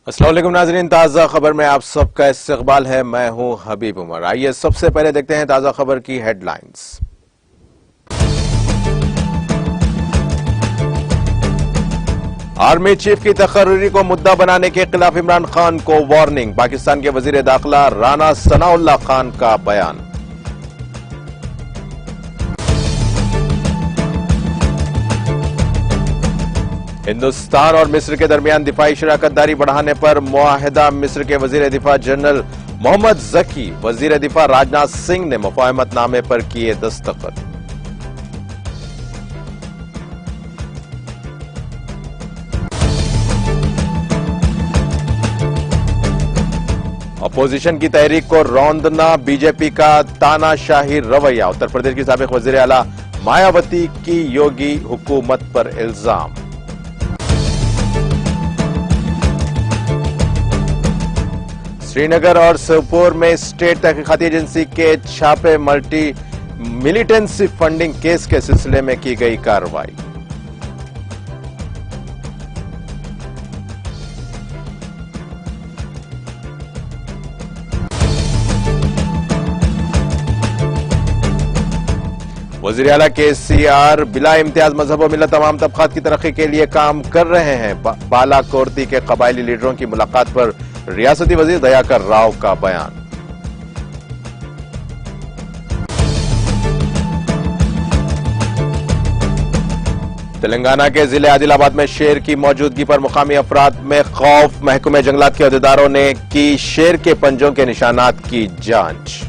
अस्सलाम वालेकुम नाज़रीन, ताज़ा खबर में आप सबका इस्तकबाल है। मैं हूं हबीब उमर। आइए सबसे पहले देखते हैं ताज़ा खबर की हेडलाइंस। आर्मी चीफ की तकर्री को मुद्दा बनाने के खिलाफ इमरान खान को वार्निंग। पाकिस्तान के वजीर दाखिला राना सनाउल्लाह खान का बयान। हिंदुस्तान और मिस्र के दरमियान दिफाई शराकतदारी बढ़ाने पर मुआहिदा। मिस्र के वजीर दिफा जनरल मोहम्मद जकी, वजीर दिफा राजनाथ सिंह ने मुफाहमतनामे पर किए दस्तखत। अपोजिशन की तहरीक को रौंदना, बीजेपी का तानाशाही रवैया। उत्तर प्रदेश की साबिक वजीर आला मायावती की योगी हुकूमत पर इल्जाम। श्रीनगर और सोपोर में स्टेट तहकीकाती एजेंसी के छापे। मल्टी मिलिटेंसी फंडिंग केस के सिलसिले में की गई कार्रवाई। वज़ीर आला KCR बिला इम्तियाज मजहब और मिलत तमाम तबकात की तरक्की के लिए काम कर रहे हैं। बालाकोरती के कबायली लीडरों की मुलाकात पर रियासती वजीर दयाकर राव का बयान। तेलंगाना के जिले आदिलाबाद में शेर की मौजूदगी पर मुकामी अफराद में खौफ। महकमे जंगलात के अहदेदारों ने की शेर के पंजों के निशानात की जांच।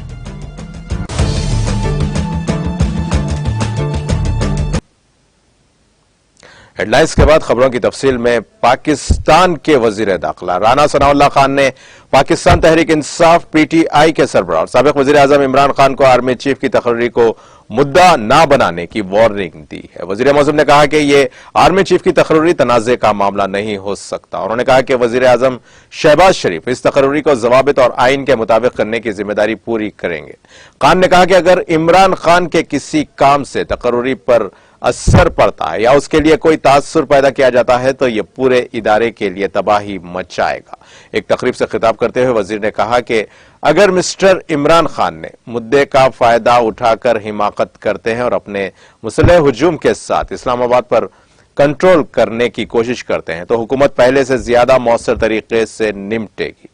हेडलाइंस के बाद खबरों की तफसील में। पाकिस्तान के वजीर दाखिला राना सनाउल्लाह खान ने पाकिस्तान तहरीक इंसाफ PTI के सरबराह और साबिक वजीर आजम इमरान खान को आर्मी चीफ की तकर्री को मुद्दा न बनाने की वार्निंग दी है। वजीर मौजूद ने कहा कि यह आर्मी चीफ की तकर्री तनाज़े का मामला नहीं हो सकता। उन्होंने कहा कि वजीर आजम शहबाज शरीफ इस तकर्री को जवाबित और आइन के मुताबिक करने की जिम्मेदारी पूरी करेंगे। खान ने कहा कि अगर इमरान खान के किसी काम से तकर्री पर असर पड़ता है या उसके लिए कोई तासुर पैदा किया जाता है तो यह पूरे इदारे के लिए तबाही मचाएगा। एक तकरीब से खिताब करते हुए वजीर ने कहा कि अगर मिस्टर इमरान खान ने मुद्दे का फायदा उठाकर हिमाकत करते हैं और अपने मुसल्लह हुजूम के साथ इस्लामाबाद पर कंट्रोल करने की कोशिश करते हैं तो हुकूमत पहले से ज्यादा मौसर तरीके से निपटेगी।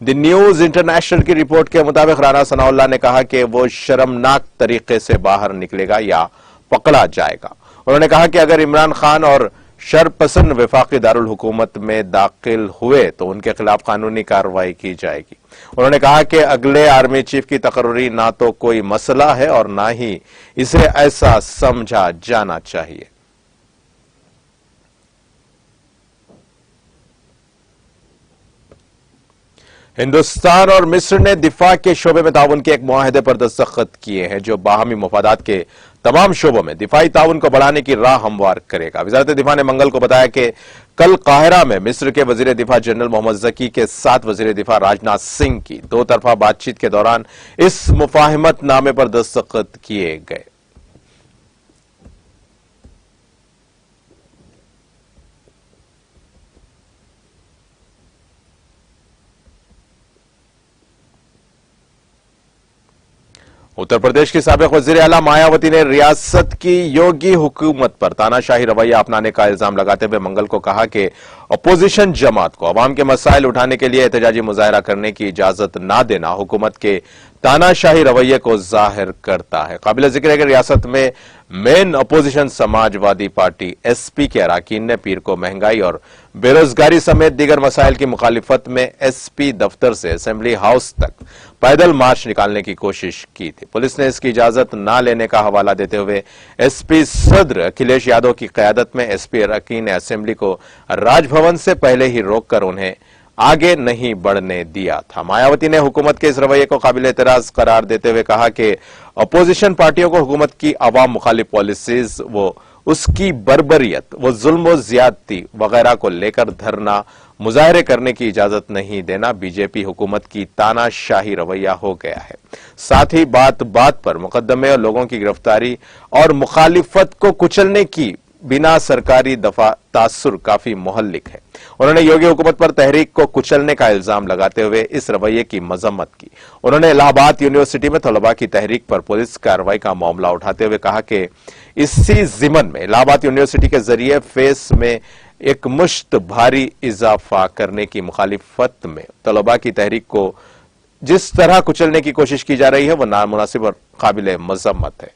द न्यूज इंटरनेशनल की रिपोर्ट के मुताबिक राना सनाउल्लाह ने कहा कि वो शर्मनाक तरीके से बाहर निकलेगा या पकड़ा जाएगा। उन्होंने कहा कि अगर इमरान खान और शरपसंद वफाकी दारुल हुकूमत में दाखिल हुए तो उनके खिलाफ कानूनी कार्रवाई की जाएगी। उन्होंने कहा कि अगले आर्मी चीफ की तकर्री ना तो कोई मसला है और ना ही इसे ऐसा समझा जाना चाहिए। हिंदुस्तान और मिस्र ने दिफा के शोबे में ताउन के एक मुआहदे पर दस्तखत किए हैं जो बाहमी मुफादात के तमाम शोबों में दिफाई ताउन को बढ़ाने की राह हमवार करेगा। वजारत दिफा ने मंगल को बताया कि कल काहिरा में मिस्र के वजीर दिफा जनरल मोहम्मद जकी के साथ वजीर दिफा राजनाथ सिंह की दो तरफा बातचीत के दौरान इस मुफाहमतनामे पर दस्तखत किए गए। उत्तर प्रदेश की साबिक वजीर आला मायावती ने रियासत की योगी हुकूमत पर तानाशाही रवैया अपनाने का इल्जाम लगाते हुए मंगल को कहा कि अपोजिशन जमात को अवाम के मसाइल उठाने के लिए एहतजाजी मुजाहरा करने की इजाजत न देना हुकूमत के तानाशाही रवैये को जाहिर करता है। काबिल जिक्र है कि रियासत में main opposition Samajwadi party SP के अरकान ने पीर को महंगाई और बेरोजगारी समेत दीगर मसाइल की मुखालिफत में SP दफ्तर से असेंबली हाउस तक पैदल मार्च निकालने की कोशिश की थी। पुलिस ने इसकी इजाजत न लेने का हवाला देते हुए SP सदर अखिलेश यादव की क़यादत में SP अरकान ने असेंबली को राजभवन से पहले ही रोककर उन्हें आगे नहीं बढ़ने दिया था। मायावती ने हुकूमत के इस रवैये को काबिल एतराज करार देते हुए कहा कि अपोजिशन पार्टियों को हुकूमत की अवाम मुखालिफ पॉलिसीज वो उसकी बर्बरियत, वो जुल्म व ज्यादती वगैरह को लेकर धरना मुजाहरे करने की इजाजत नहीं देना बीजेपी हुकूमत की तानाशाही रवैया हो गया है। साथ ही बात बात पर मुकदमे और लोगों की गिरफ्तारी और मुखालिफत को कुचलने की बिना सरकारी दफा तासुर काफी मोहल्लिक है। उन्होंने योगी हुकूमत पर तहरीक को कुचलने का इल्जाम लगाते हुए इस रवैये की मजम्मत की। उन्होंने इलाहाबाद यूनिवर्सिटी में तलबा की तहरीक पर पुलिस कार्रवाई का मामला उठाते हुए कहा कि इसी जिमन में इलाहाबाद यूनिवर्सिटी के जरिए फेस में एक मुश्त भारी इजाफा करने की मुखालिफत में तलबा की तहरीक को जिस तरह कुचलने की कोशिश की जा रही है वह नामुनासिब और काबिल मजम्मत है।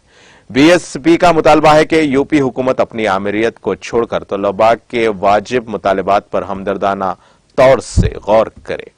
बीएसपी का मुतालबा है कि यूपी हुकूमत अपनी आमिरियत को छोड़कर तलबा के वाजिब मुतालबात पर हमदर्दाना तौर से गौर करे।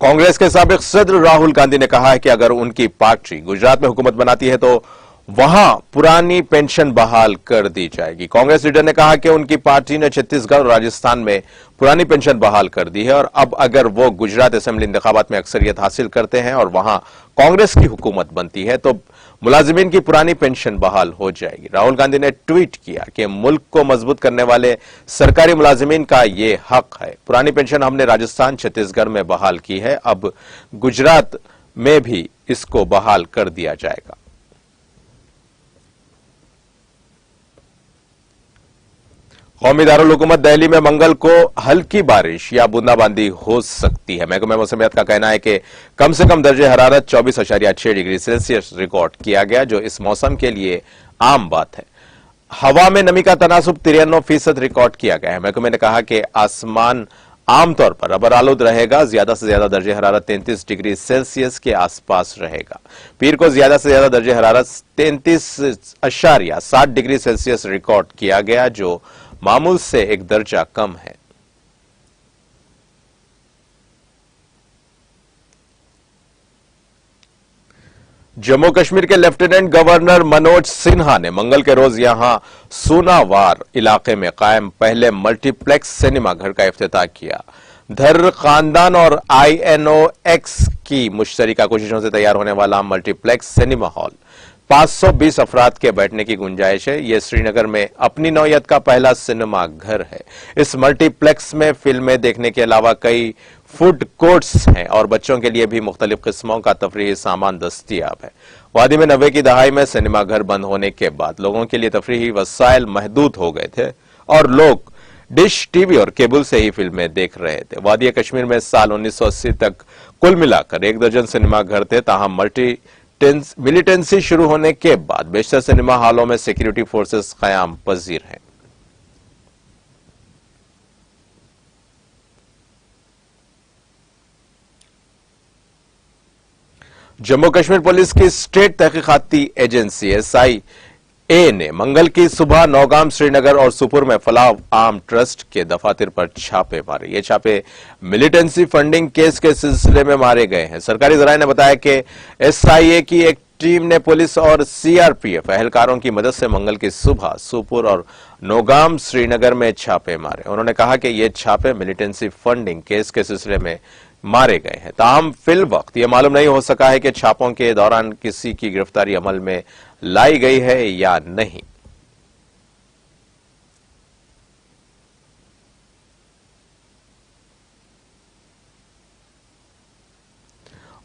कांग्रेस के साबिक सदर राहुल गांधी ने कहा है कि अगर उनकी पार्टी गुजरात में हुकूमत बनाती है तो वहां पुरानी पेंशन बहाल कर दी जाएगी। कांग्रेस लीडर ने कहा कि उनकी पार्टी ने छत्तीसगढ़ और राजस्थान में पुरानी पेंशन बहाल कर दी है और अब अगर वो गुजरात असेंबली इंतखाबात में अक्सरियत हासिल करते हैं और वहां कांग्रेस की हुकूमत बनती है तो मुलाजिमीन की पुरानी पेंशन बहाल हो जाएगी। राहुल गांधी ने ट्वीट किया कि मुल्क को मजबूत करने वाले सरकारी मुलाजिमीन का ये हक है। पुरानी पेंशन हमने राजस्थान छत्तीसगढ़ में बहाल की है, अब गुजरात में भी इसको बहाल कर दिया जाएगा। कौमी दारुल हुकूमत दिल्ली में मंगल को हल्की बारिश या बूंदाबांदी हो सकती है। महकमा मौसमियात का कहना है कि कम से कम दर्जे हरारत 24.6 डिग्री सेल्सियस रिकॉर्ड किया गया, जो इस मौसम के लिए आम बात है। हवा में नमी का तनासुब 93% रिकॉर्ड किया गया है। महकमे ने कहा कि आसमान आमतौर पर अबर आलूद रहेगा। ज्यादा से ज्यादा दर्जे हरारत 33 डिग्री सेल्सियस के आसपास रहेगा। पीर को ज्यादा से ज्यादा दर्जे हरारत 33.7 डिग्री सेल्सियस रिकॉर्ड किया गया, जो मामूल से एक दर्जा कम है। जम्मू कश्मीर के लेफ्टिनेंट गवर्नर मनोज सिन्हा ने मंगल के रोज यहां सोनावार इलाके में कायम पहले मल्टीप्लेक्स सिनेमा घर का इफ्तिताह किया। धर खानदान और INOX की मुश्तरका कोशिशों से तैयार होने वाला मल्टीप्लेक्स सिनेमा हॉल 520 अफराद के बैठने की गुंजाइश है। यह श्रीनगर में अपनी नौयत का पहला सिनेमा घर है। इस मल्टीप्लेक्स में फिल्में देखने के अलावा कई फूड कोर्ट्स हैं और बच्चों के लिए भी मुख्तलिफ किस्मों का तफरीही सामान दस्तियाब है। वादी में 90 की दहाई में सिनेमा घर बंद होने के बाद लोगों के लिए तफरीही वसाइल महदूद हो गए थे और लोग डिश, टीवी और केबल से ही फिल्में देख रहे थे। वादी कश्मीर में साल 1980 तक कुल मिलाकर 1 दर्जन सिनेमा घर थे। ताहम मिलिटेंसी शुरू होने के बाद बेशतर सिनेमा हॉलों में सिक्योरिटी फोर्सेस कयाम पजीर हैं। जम्मू कश्मीर पुलिस की स्टेट तहकीकाती एजेंसी SIA ने मंगल की सुबह नौगाम, श्रीनगर और सुपुर में फलाह आर्म ट्रस्ट के दफातर पर छापे मारे। ये छापे मिलिटेंसी फंडिंग केस के सिलसिले में मारे गए हैं। सरकारी जराये ने बताया कि SIA की एक टीम ने पुलिस और CRPF एहलकारों की मदद से मंगल की सुबह सुपुर और नौगाम, श्रीनगर में छापे मारे। उन्होंने कहा कि ये छापे मिलिटेंसी फंडिंग केस के सिलसिले में मारे गए हैं। ताहम फिल वक्त यह मालूम नहीं हो सका है कि छापों के दौरान किसी की गिरफ्तारी अमल में लाई गई है या नहीं।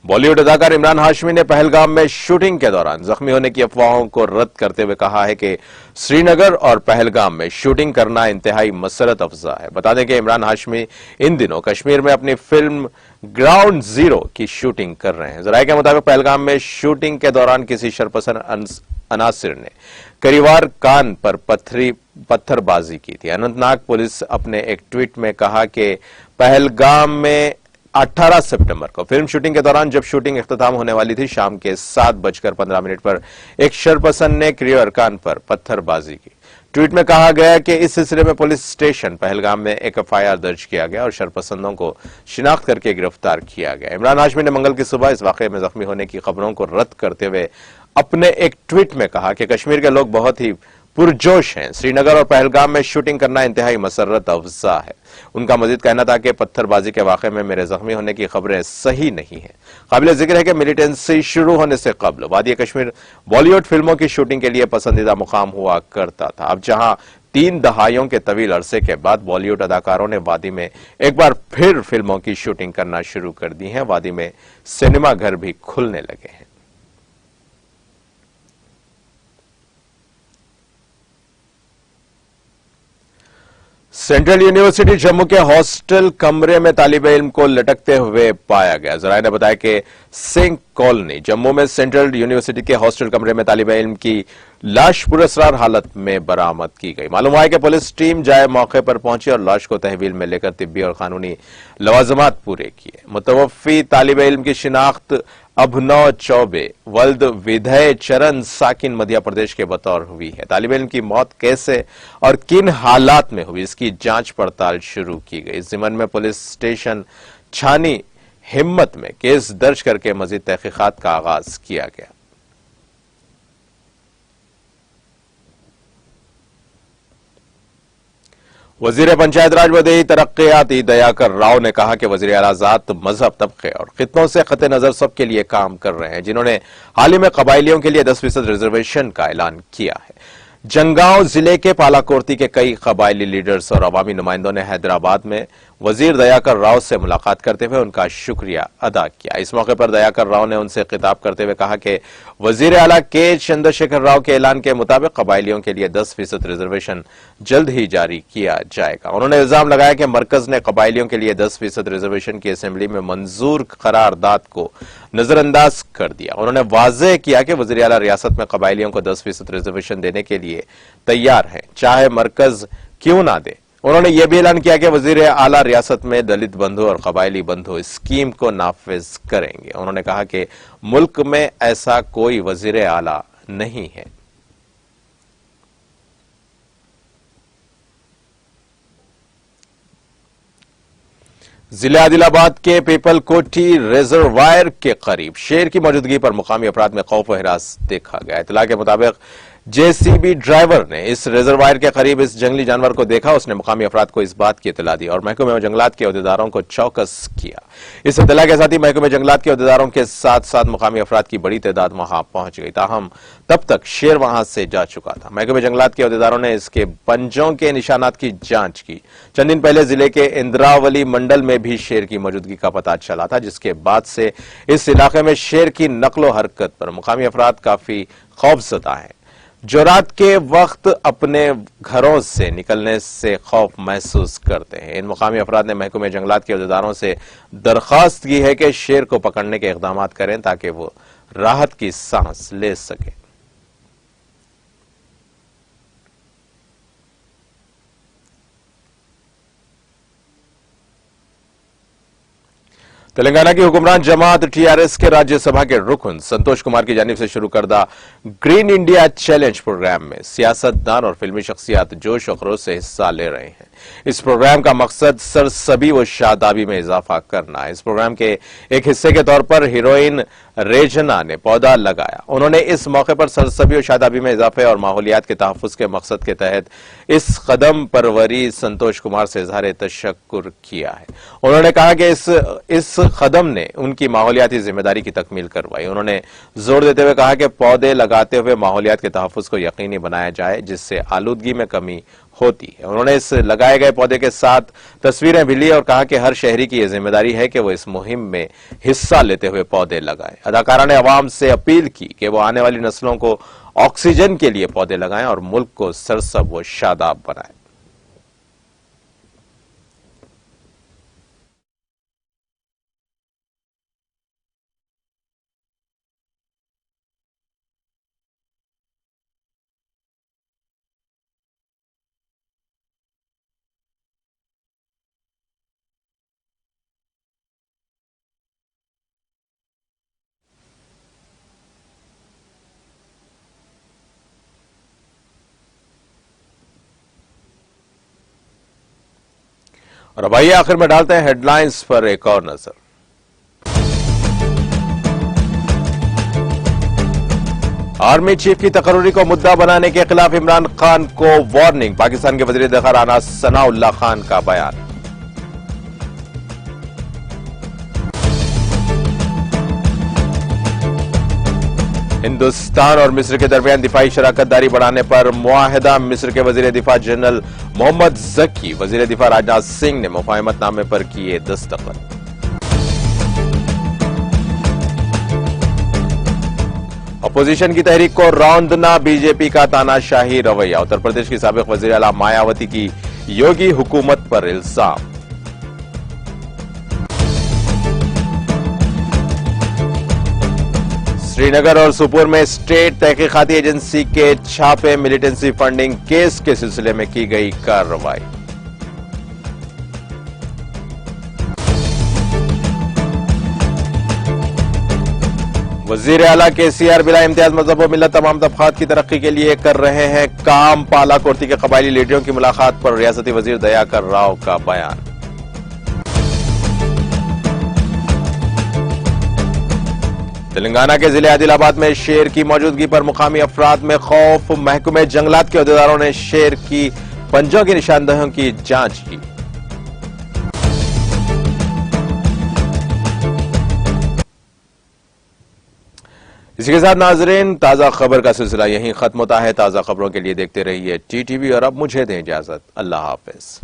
बॉलीवुड अदाकार इमरान हाशमी ने पहलगाम में शूटिंग के दौरान जख्मी होने की अफवाहों को रद्द करते हुए कहा है कि श्रीनगर और पहलगाम में शूटिंग करना इंतहाई मसरत अफजा है। बता दें कि इमरान हाशमी इन दिनों कश्मीर में अपनी फिल्म ग्राउंड जीरो की शूटिंग कर रहे हैं। जराये के मुताबिक पहलगाम में शूटिंग के दौरान किसी शरपसंद अनासिर ने करीवार कान पर पत्थरबाजी की थी। अनंतनाग पुलिस अपने एक ट्वीट में कहा कि पहलगाम में 18 सितंबर को फिल्म शूटिंग के दौरान जब शूटिंग इख्तिताम होने वाली थी, शाम के 7:15 पर एक शरपसंद ने करीवार कान पर पत्थरबाजी की। ट्वीट में कहा गया कि इस सिलसिले में पुलिस स्टेशन पहलगाम में एक FIR दर्ज किया गया और शरपसंदों को शिनाख्त करके गिरफ्तार किया गया। इमरान हाशमी ने मंगल की सुबह इस वाकये में जख्मी होने की खबरों को रद्द करते हुए अपने एक ट्वीट में कहा कि कश्मीर के लोग बहुत ही पुरजोश हैं। श्रीनगर और पहलगाम में शूटिंग करना इंतहाई मसरत अफजा है। उनका मजीद कहना था कि पत्थरबाजी के वाकये में मेरे जख्मी होने की खबरें सही नहीं है। काबिल जिक्र है कि मिलिटेंसी शुरू होने से कबल वादी कश्मीर बॉलीवुड फिल्मों की शूटिंग के लिए पसंदीदा मुकाम हुआ करता था। अब जहां 3 दहाइयों के तवील अरसे के बाद बॉलीवुड अदाकारों ने वादी में एक बार फिर फिल्मों की शूटिंग करना शुरू कर दी है। वादी में सिनेमा घर भी खुलने लगे हैं। सेंट्रल यूनिवर्सिटी जम्मू के हॉस्टल कमरे में तालिब इल्म को लटकते हुए पाया गया। जराये ने बताया कि सिंह कॉलोनी जम्मू में सेंट्रल यूनिवर्सिटी के हॉस्टल कमरे में तालिब इल्म की लाश पुरअसरार हालत में बरामद की गई। मालूम हुआ है कि पुलिस टीम जाए मौके पर पहुंची और लाश को तहवील में लेकर तिब्बी और कानूनी लवाजमात पूरे किए। मुतवफ्फी तालिब इल्म की शिनाख्त अभिनव चौबे वल्द विधय चरण साकिन मध्य प्रदेश के बतौर हुई है। तालिब इल्म की मौत कैसे और किन हालात में हुई, इसकी जांच पड़ताल शुरू की गई। इस जिम्मन में पुलिस स्टेशन छानी हिम्मत में केस दर्ज करके मजीद तहकीकात का आगाज किया गया। वजीर पंचायत राज व देही तरक्कियाती दयाकर राव ने कहा कि वजीर आला ज़ात, मजहब, तबके और खित्तों से खत्ते नजर सबके लिए काम कर रहे हैं, जिन्होंने हाल ही में कबायलियों के लिए 10% रिजर्वेशन का ऐलान किया है। जंगांव जिले के पालाकोर्ती के कई कबायली लीडर्स और अवामी नुमाइंदों ने हैदराबाद में वजीर दयाकर राव से मुलाकात करते हुए उनका शुक्रिया अदा किया। इस मौके पर दयाकर राव ने उनसे खिताब करते हुए कहा कि वजीर आला के चंद्रशेखर राव के ऐलान के मुताबिक कबायलियों के लिए 10% रिजर्वेशन जल्द ही जारी किया जाएगा। उन्होंने इल्जाम लगाया कि मरकज ने कबायलियों के लिए 10% रिजर्वेशन की असेंबली में मंजूर करारदाद को नजरअंदाज कर दिया। उन्होंने वाज़ेह किया कि वजीर आला रियासत में कबायलियों को 10% रिजर्वेशन देने के लिए तैयार है, चाहे मरकज क्यों ना दे। उन्होंने यह भी ऐलान किया कि वजीर आला रियासत में दलित बंधु और कबायली बंधु स्कीम को नाफिज करेंगे। उन्होंने कहा कि मुल्क में ऐसा कोई वजीर आला नहीं है। जिले आदिलाबाद के पीपल कोठी रिजर्वायर के करीब शेर की मौजूदगी पर मुकामी अफराद में खौफ व हिरास देखा गया। इत्तला के मुताबिक जेसीबी ड्राइवर ने इस रिजर्वायर के करीब इस जंगली जानवर को देखा। उसने मुकामी अफराद को इस बात की इत्तला दी और महकमे जंगलात के अहदेदारों को चौकस किया। इस इत्तला के साथ ही महकमे जंगलात के अहदेदारों के साथ साथ मुकामी अफराद की बड़ी तादाद वहां पहुंच गई। ताहम तब तक शेर वहां से जा चुका था। महकमे जंगलात के अहदेदारों ने इसके पंजों के निशानात की जांच की। चंद दिन पहले जिले के इंद्रावली मंडल में भी शेर की मौजूदगी का पता चला था, जिसके बाद से इस इलाके में शेर की नकलो हरकत पर मुकामी अफराद काफी खौफजदा है। जो रात के वक्त अपने घरों से निकलने से खौफ महसूस करते हैं। इन मुकामी अफराद ने महकमे जंगलात के अहदेदारों से दरखास्त की है कि शेर को पकड़ने के इकदाम करें ताकि वो राहत की सांस ले सके। तेलंगाना की हुक्मरान जमात टीआरएस के राज्यसभा के रुकन संतोष कुमार की जानिब से शुरू करदा ग्रीन इंडिया चैलेंज प्रोग्राम में सियासतदान और फिल्मी शख्सियत जोश और खरोश से हिस्सा ले रहे हैं। इस प्रोग्राम का मकसद सरसबी व शादाबी में इजाफा करना है। इस प्रोग्राम के एक हिस्से के तौर पर हीरोइन रेजना ने पौधा लगाया। उन्होंने इस मौके पर सरसबी और शादाबी में इजाफे और माहौलियात के तहफ्फुज के मकसद के तहत इस कदम परवरी संतोष कुमार से इजहार तशक्कुर किया है। उन्होंने कहा कि इस कदम ने उनकी माहौलियाती जिम्मेदारी की तकमील करवाई। उन्होंने जोर देते हुए कहा कि पौधे लगाते हुए माहौलियात के तहफ्फुज को यकीनी बनाया जाए, जिससे आलूदगी में कमी होती है। उन्होंने इस लगाए गए पौधे के साथ तस्वीरें भी ली और कहा कि हर शहरी की यह जिम्मेदारी है कि वो इस मुहिम में हिस्सा लेते हुए पौधे लगाएं। अदाकारा ने अवाम से अपील की कि वो आने वाली नस्लों को ऑक्सीजन के लिए पौधे लगाएं और मुल्क को सरसब व शादाब बनाएं। और अब आइए आखिर में डालते हैं हेडलाइंस पर एक और नजर। आर्मी चीफ की तकर्री को मुद्दा बनाने के खिलाफ इमरान खान को वार्निंग। पाकिस्तान के वजीर दखा राना सनाउल्लाह खान का बयान। हिंदुस्तान और मिस्र के दरमियान दिफाई शराकत दारी बढ़ाने पर मुआहदा। मिस्र के वजीर दिफा जनरल मोहम्मद जकी वजीर दिफा राजनाथ सिंह ने मुफाहमतनामे पर किए दस्तखत। अपोजिशन की तहरीक को रौंदना बीजेपी का तानाशाही रवैया। उत्तर प्रदेश की साबिक वजीर आला मायावती की योगी हुकूमत पर इल्जाम। श्रीनगर और सुपुर में स्टेट तहकीकाती एजेंसी के छापे। मिलिटेंसी फंडिंग केस के सिलसिले में की गई कार्रवाई। वजीर आला केसीआर बिला इम्तियाज मजहब व मिल्लत तमाम तबकात की तरक्की के लिए कर रहे हैं काम। पाला कोर्ती के कबायली लीडरों की मुलाकात पर रियासती वजीर दयाकर राव का बयान। तेलंगाना के जिले आदिलाबाद में शेर की मौजूदगी पर मुकामी अफराद में खौफ। महकमे जंगलात के अहदेदारों ने शेर की पंजों की निशानदेहियों की जांच की। इसी के साथ नाजरीन ताजा खबर का सिलसिला यहीं खत्म होता है। ताजा खबरों के लिए देखते रहिए टीटीवी और अब मुझे दें इजाजत। अल्लाह हाफिज।